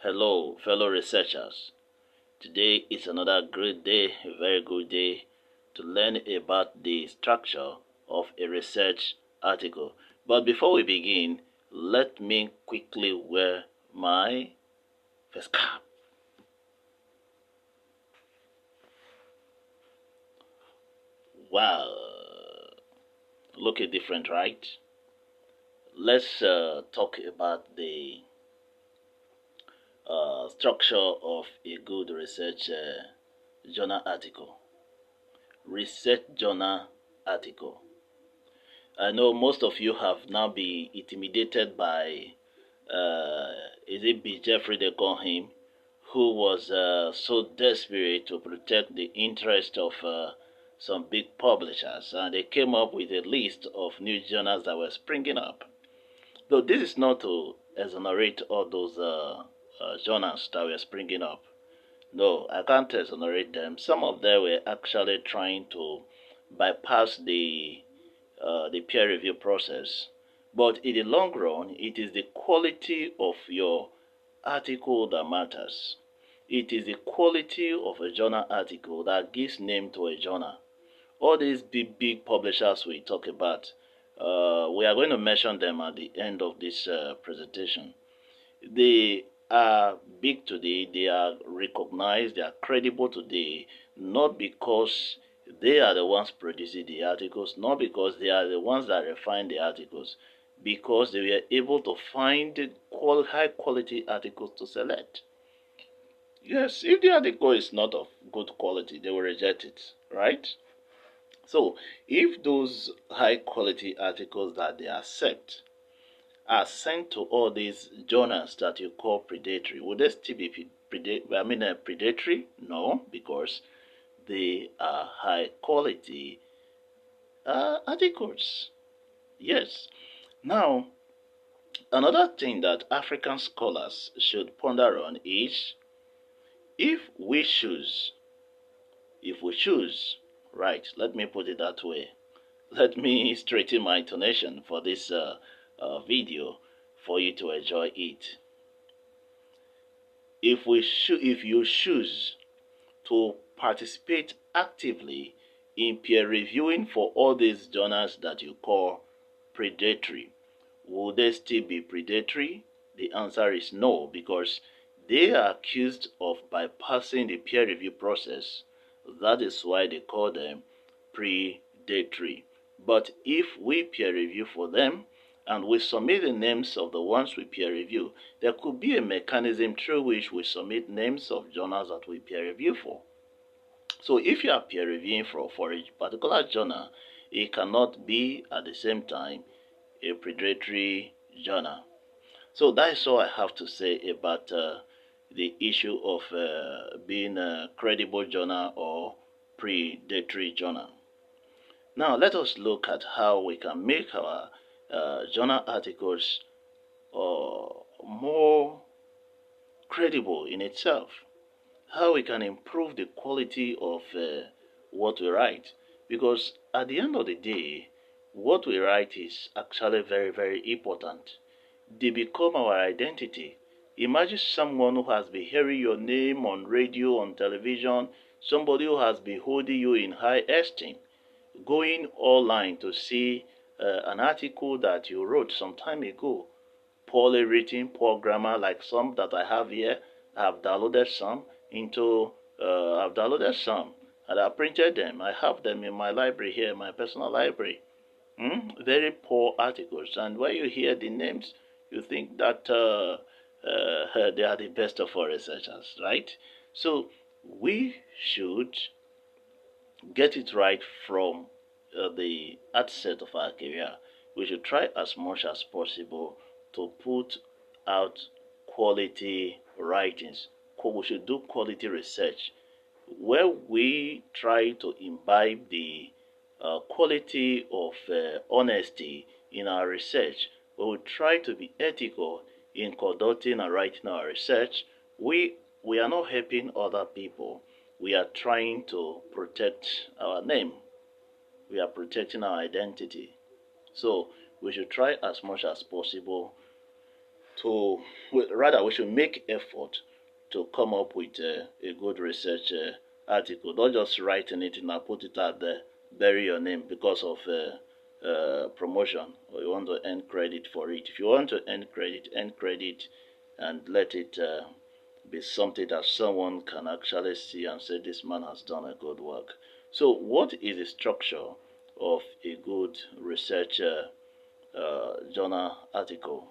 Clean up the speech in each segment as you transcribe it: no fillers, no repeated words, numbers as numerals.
Hello, fellow researchers. Today is another great day, a very good day to learn about the structure of a research article. But before we begin, let me quickly wear my face cap. Wow, looking different, right? Let's talk about the structure of a good research journal article. Research journal article. I know most of you have now been intimidated by, is it B. Jeffrey they call him, who was so desperate to protect the interest of some big publishers, and they came up with a list of new journals that were springing up. Though this is not to exonerate all those journals that were springing up. No, I can't exonerate them. Some of them were actually trying to bypass the peer review process. But in the long run, it is the quality of your article that matters. It is the quality of a journal article that gives name to a journal. All these big publishers we talk about, we are going to mention them at the end of this presentation. They are big today, they are recognized, they are credible today, not because they are the ones producing the articles, not because they are the ones that refine the articles, because they were able to find high quality articles to select. Yes, if the article is not of good quality, they will reject it, right? So, if those high quality articles that they accept are sent to all these journals that you call predatory, would they still be predatory? No, because they are high quality articles. Yes. Now, another thing that African scholars should ponder on is if we choose, if we choose, right, let me put it that way. Let me straighten my intonation for this video for you to enjoy it. If you choose to participate actively in peer reviewing for all these journals that you call predatory, will they still be predatory? The answer is no, because they are accused of bypassing the peer review process. That is why they call them predatory. But if we peer review for them, and we submit the names of the ones we peer review, there could be a mechanism through which we submit names of journals that we peer review for. So if you are peer reviewing for a particular journal, it cannot be at the same time a predatory journal. So that's all I have to say about the issue of being a credible journal or predatory journal. Now let us look at how we can make our journal articles more credible in itself. How we can improve the quality of what we write. Because at the end of the day, what we write is actually very important. They become our identity. Imagine someone who has been hearing your name on radio, on television, somebody who has been holding you in high esteem, going online to see an article that you wrote some time ago, poorly written, poor grammar, like some that I have here. I've downloaded some I've downloaded some and I printed them. I have them in my library here, my personal library. Very poor articles, and when you hear the names, you think that they are the best of all researchers, right? So we should get it right from the outset of our career. We should try as much as possible to put out quality writings. We should do quality research where we try to imbibe the quality of honesty in our research. We will try to be ethical in conducting and writing our research. We are not helping other people. We are trying to protect our name. We are protecting our identity. So we should try as much as possible to, rather, we should make effort to come up with a good research article. Not just write anything and put it out there, bury your name because of promotion, or you want to earn credit for it. If you want to earn credit and let it be something that someone can actually see and say this man has done a good work. So, what is the structure of a good research journal article?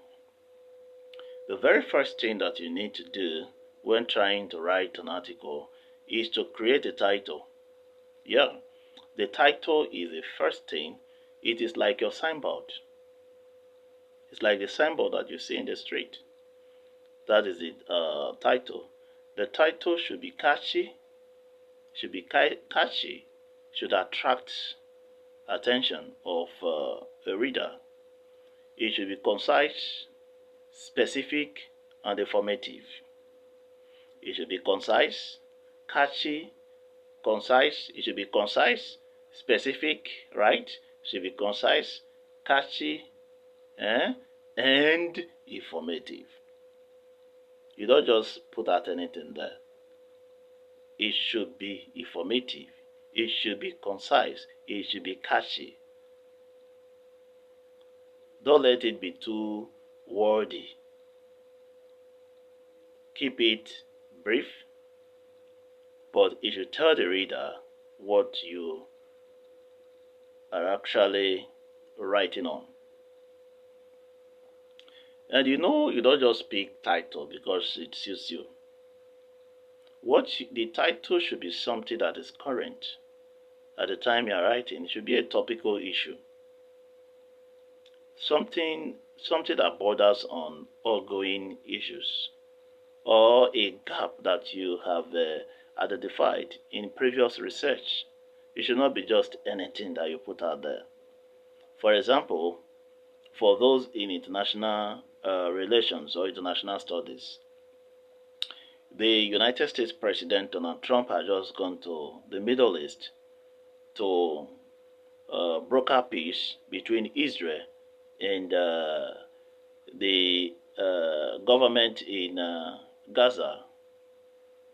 The very first thing that you need to do when trying to write an article is to create a title. Yeah, the title is the first thing. It is like your signboard. It's like the signboard that you see in the street. That is the title. The title should be catchy, should attract attention of a reader. It should be concise, specific, and informative. It should be concise, catchy, concise. It should be concise, specific, right? It should be concise, catchy, and informative. You don't just put out anything there. It should be informative. It should be concise. It should be catchy. Don't let it be too wordy. Keep it brief, but it should tell the reader what you are actually writing on. And you don't just pick title because it suits you. The title should be something that is current at the time you are writing. It should be a topical issue. Something that borders on ongoing issues, or a gap that you have identified in previous research. It should not be just anything that you put out there. For example, for those in international relations or international studies, the United States President Donald Trump has just gone to the Middle East to broker peace between Israel and the government in Gaza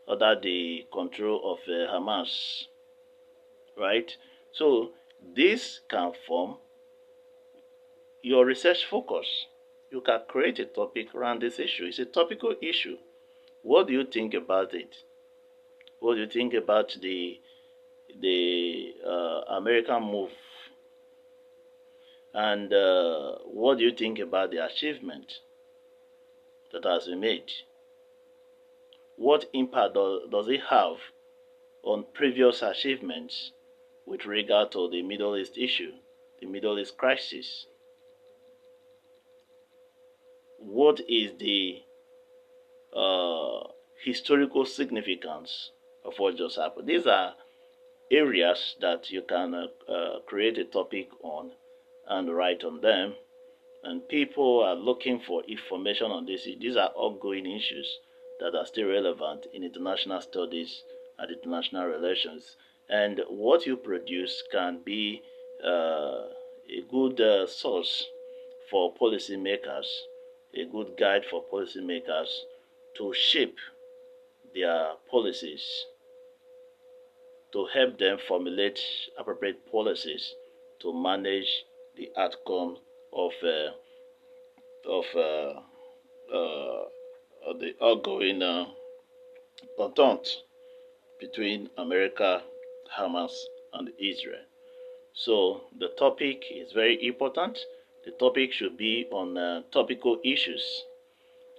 under the control of Hamas, right? So this can form your research focus. You can create a topic around this issue. It's a topical issue. What do you think about it? What do you think about the American move? And what do you think about the achievement that has been made? What impact does it have on previous achievements with regard to the Middle East issue, the Middle East crisis? What is the historical significance of what just happened? These are areas that you can create a topic on and write on them, and people are looking for information on this. These are ongoing issues that are still relevant in international studies and international relations, and what you produce can be a good source for policymakers, a good guide for policymakers to shape their policies, to help them formulate appropriate policies to manage the outcome of the ongoing entente between America, Hamas, and Israel. So the topic is very important. The topic should be on topical issues.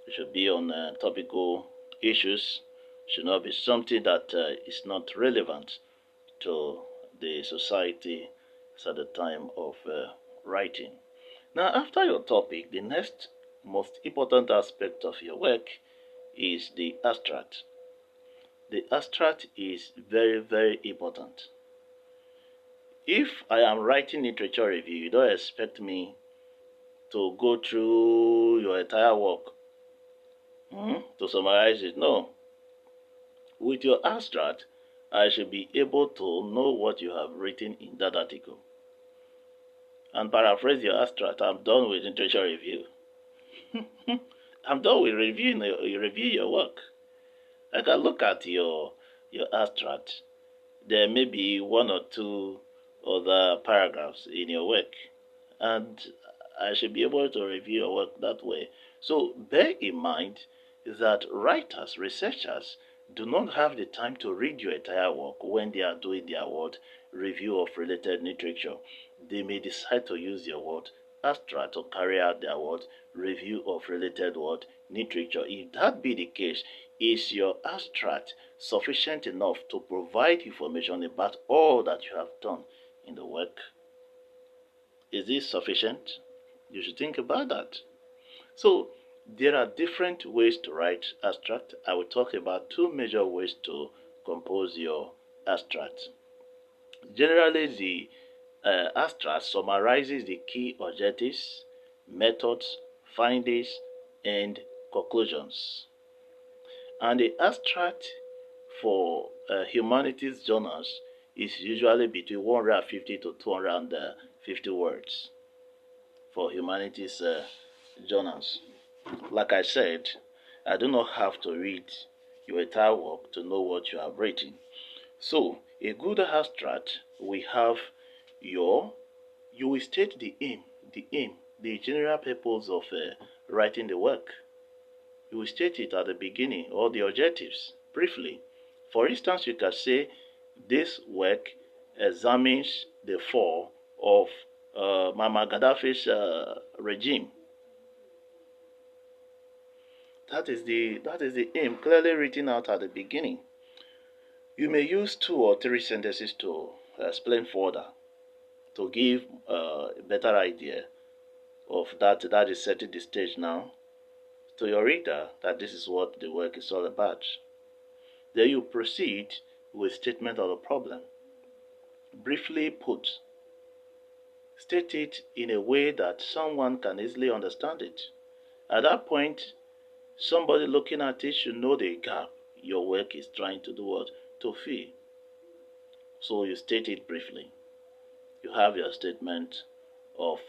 It should be on topical issues. It should not be something that is not relevant to the society at the time of writing. Now, after your topic, the next most important aspect of your work is the abstract. The abstract is very, very important. If I am writing literature review, you don't expect me to go through your entire work to summarize it. No. With your abstract, I should be able to know what you have written in that article. And paraphrase your abstract, I'm done with literature review. I'm done with reviewing. You review your work. I can look at your abstract. There may be one or two other paragraphs in your work, and I should be able to review your work that way. So bear in mind that writers, researchers do not have the time to read your entire work when they are doing their word review of related literature. They may decide to use your word abstract to carry out their word review of related word literature. If that be the case, is your abstract sufficient enough to provide information about all that you have done in the work? Is this sufficient? You should think about that. So, there are different ways to write abstract. I will talk about two major ways to compose your abstract. Generally, the abstract summarizes the key objectives, methods, findings, and conclusions. And the abstract for humanities journals is usually between 150 to 250 words for humanities journals. Like I said, I do not have to read your entire work to know what you have written. So, a good abstract will have you will state the general purpose of writing the work. You will state it at the beginning, or the objectives, briefly. For instance, you can say, this work examines the fall of Muammar Gaddafi's regime. That is the aim, clearly written out at the beginning. You may use 2 or 3 sentences to explain further, to give a better idea of that is setting the stage now to your reader that this is what the work is all about. Then you proceed with statement of the problem. Briefly put, state it in a way that someone can easily understand it. At that point, somebody looking at it should know the gap your work is trying to do what? To fill. So you state it briefly. You have your statement of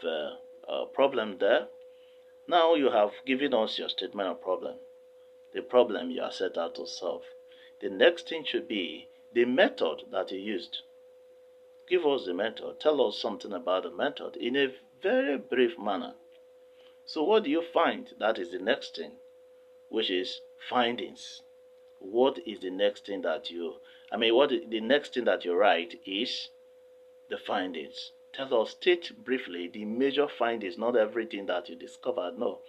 problem there. Now you have given us your statement of problem, the problem you are set out to solve. The next thing should be the method that you used. Give us the method. Tell us something about the method in a very brief manner. So what do you find? That is the next thing, which is findings. What is the next thing that the next thing that you write is the findings. Tell us, state briefly the major findings, not everything that you discovered. No,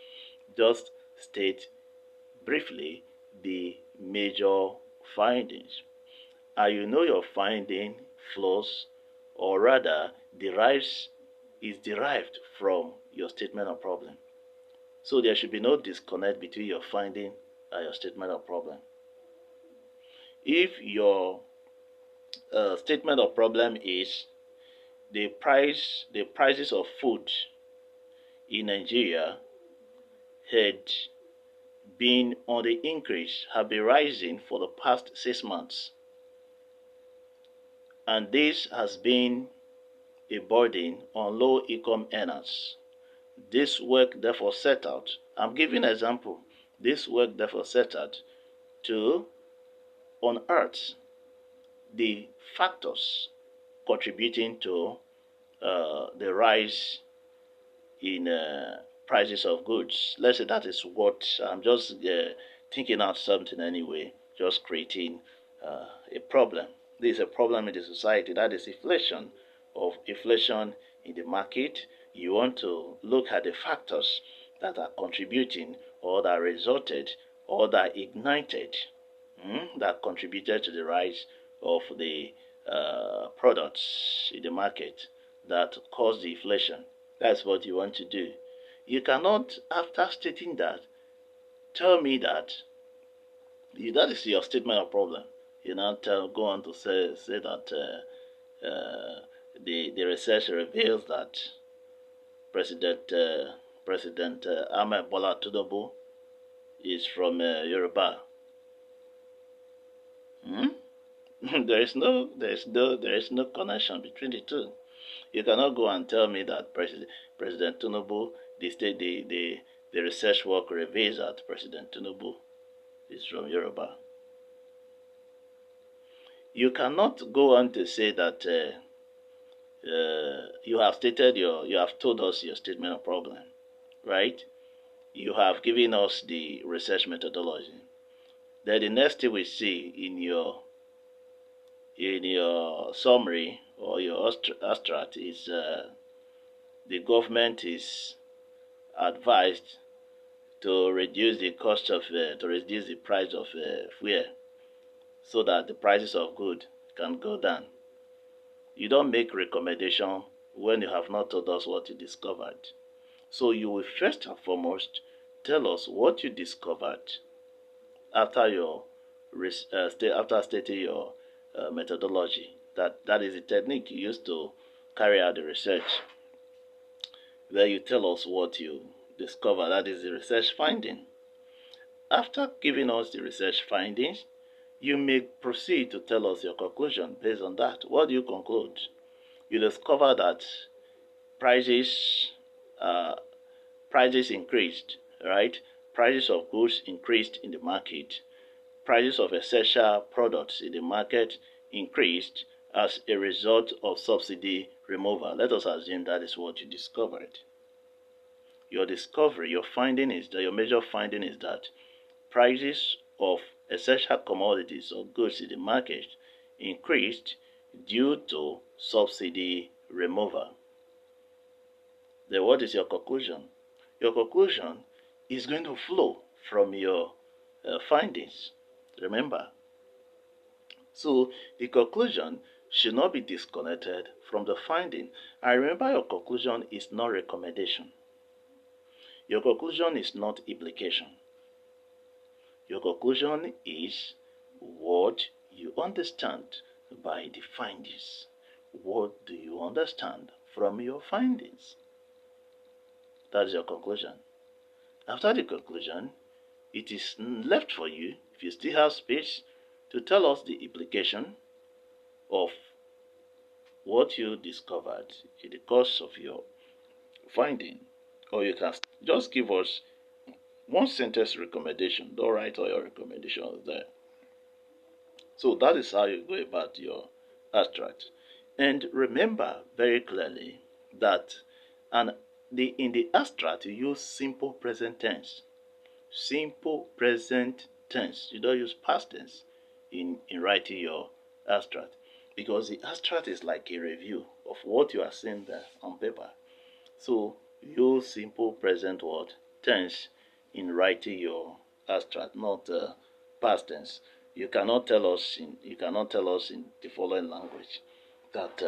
just state briefly the major findings. And you know your finding flows, or rather is derived from your statement of problem. So there should be no disconnect between your finding and your statement of problem. If your statement of problem is the prices of food in Nigeria had been on the increase, have been rising for the past 6 months, and this has been a burden on low-income earners. This work therefore set out, I'm giving an example, this work therefore set out to unearth the factors contributing to the rise in prices of goods. Let's say that is what I'm just thinking out something anyway, just creating a problem. This is a problem in the society, that is inflation in the market. You want to look at the factors that are contributing, or that resulted, or that ignited, that contributed to the rise of the products in the market that caused the inflation. That's what you want to do. You cannot, after stating that, tell me that that is your statement of problem. You now go on to say that the research reveals that President Ahmed Bola Tinubu is from Yoruba. there is no connection between the two. You cannot go and tell me that President Tinubu, The research work reveals that President Tinubu is from Yoruba. You cannot go on to say that you have told us your statement of problem, right? You have given us the research methodology. Then the next thing we see in your summary or your abstract is the government is advised to reduce the cost of to reduce the price of fuel so that the prices of goods can go down. You don't make recommendation when you have not told us what you discovered. So you will first and foremost tell us what you discovered after after stating your methodology. That is the technique you use to carry out the research. Then you tell us what you discover. That is the research finding. After giving us the research findings, you may proceed to tell us your conclusion based on that. What do you conclude? You discover that prices uh, prices increased, right? Prices of goods increased in the market. Prices of essential products in the market increased as a result of subsidy removal. Let us assume that is what you discovered. Your discovery, your major finding is that prices of essential commodities or goods in the market increased due to subsidy removal. Then what is your conclusion? Your conclusion is going to flow from your findings. Remember. So the conclusion should not be disconnected from the finding. And remember, your conclusion is not recommendation. Your conclusion is not implication. Your conclusion is what you understand by the findings. What do you understand from your findings? That is your conclusion. After the conclusion, it is left for you, if you still have space, to tell us the implication of what you discovered in the course of your finding. Or you can just give us one sentence recommendation. Don't write all your recommendations there. So that is how you go about your abstract. And remember very clearly that in the abstract you use simple present tense. Simple present tense. You don't use past tense in writing your abstract, because the abstract is like a review of what you are seeing there on paper. So use simple present tense in writing your abstract, not past tense. You cannot tell us in the following language that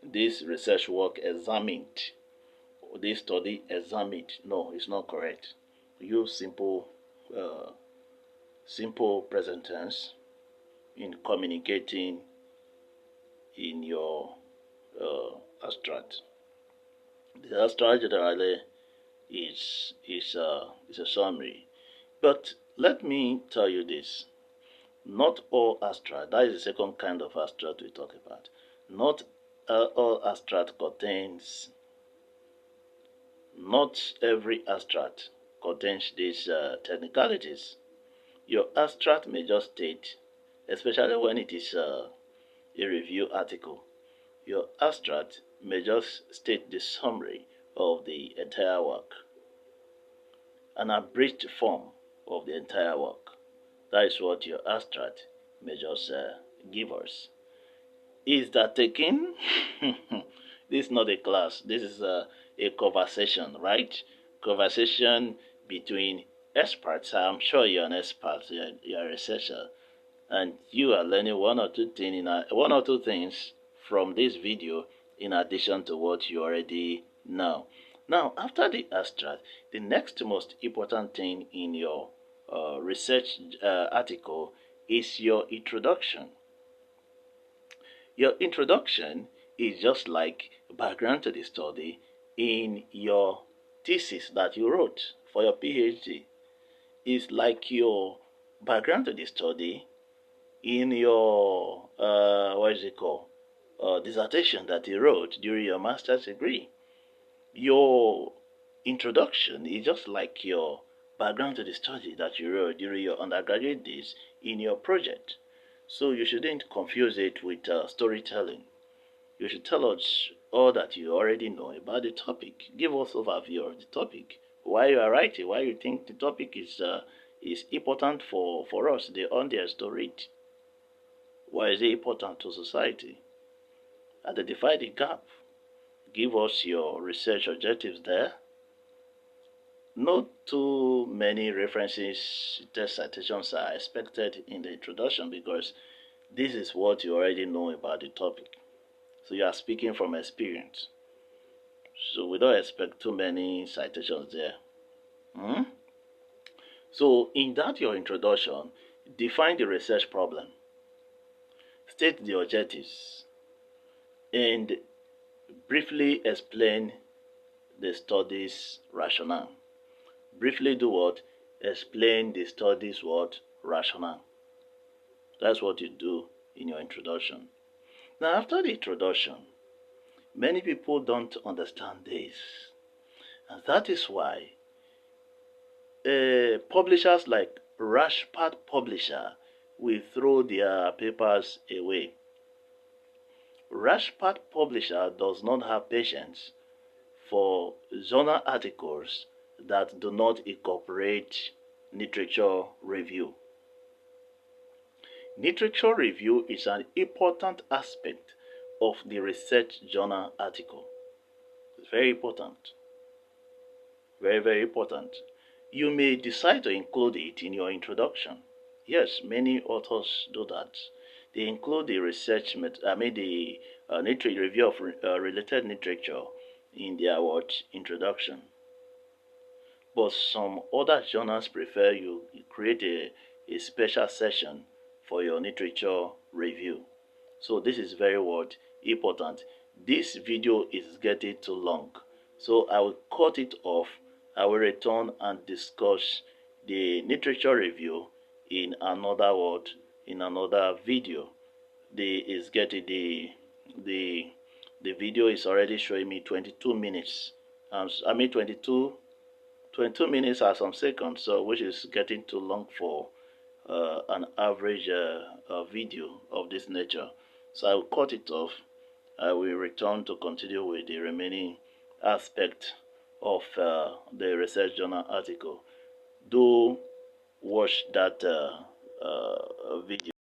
this research work examined, this study examined. No, it's not correct. Use simple present tense in communicating in your abstract. The abstract generally is a summary. But let me tell you this: not all abstract. That is the second kind of abstract we talk about. Not all abstract contains. Not every abstract contains these technicalities. Your abstract may just state, especially when it is a review article, your abstract may just state the summary of the entire work, an abridged form of the entire work. That is what your abstract may just give us. Is that taken? This is not a class. This is a conversation, right? Conversation between experts. I'm sure you're an expert. You're a researcher, and you are learning one or two things from this video in addition to what you already know. Now, after the abstract, the next most important thing in your research article is your introduction. Your introduction is just like background to the study in your thesis that you wrote for your PhD. It's like your background to the study in your dissertation that you wrote during your master's degree. Your introduction is just like your background to the study that you wrote during your undergraduate days in your project. So you shouldn't confuse it with storytelling. You should tell us all that you already know about the topic. Give us overview of the topic. Why you are writing, why you think the topic is important for us, the audience to read. Why is it important to society? Identify the gap. Give us your research objectives there. Not too many references, text citations are expected in the introduction because this is what you already know about the topic. So you are speaking from experience. So we don't expect too many citations there. Hmm? So in that your introduction, define the research problem, state the objectives, and briefly explain the study's rationale. Briefly do what? Explain the study's what? Rationale. That's what you do in your introduction. Now after the introduction, many people don't understand this. And that is why publishers like Rashpad Publisher will throw their papers away. Rashpad Publisher does not have patience for journal articles that do not incorporate literature review. Literature review is an important aspect of the research journal article. It's very important. Very, very important. You may decide to include it in your introduction. Yes, many authors do that. They include the research, the review of related literature in their introduction. But some other journals prefer you create a special session for your literature review. So this is very important. This video is getting too long, so I will cut it off. I will return and discuss the literature review in another video. The video is already showing me 22 minutes. 22 minutes or some seconds, so which is getting too long for an average video of this nature. So I will cut it off. I will return to continue with the remaining aspect of the research journal article. Do watch that video.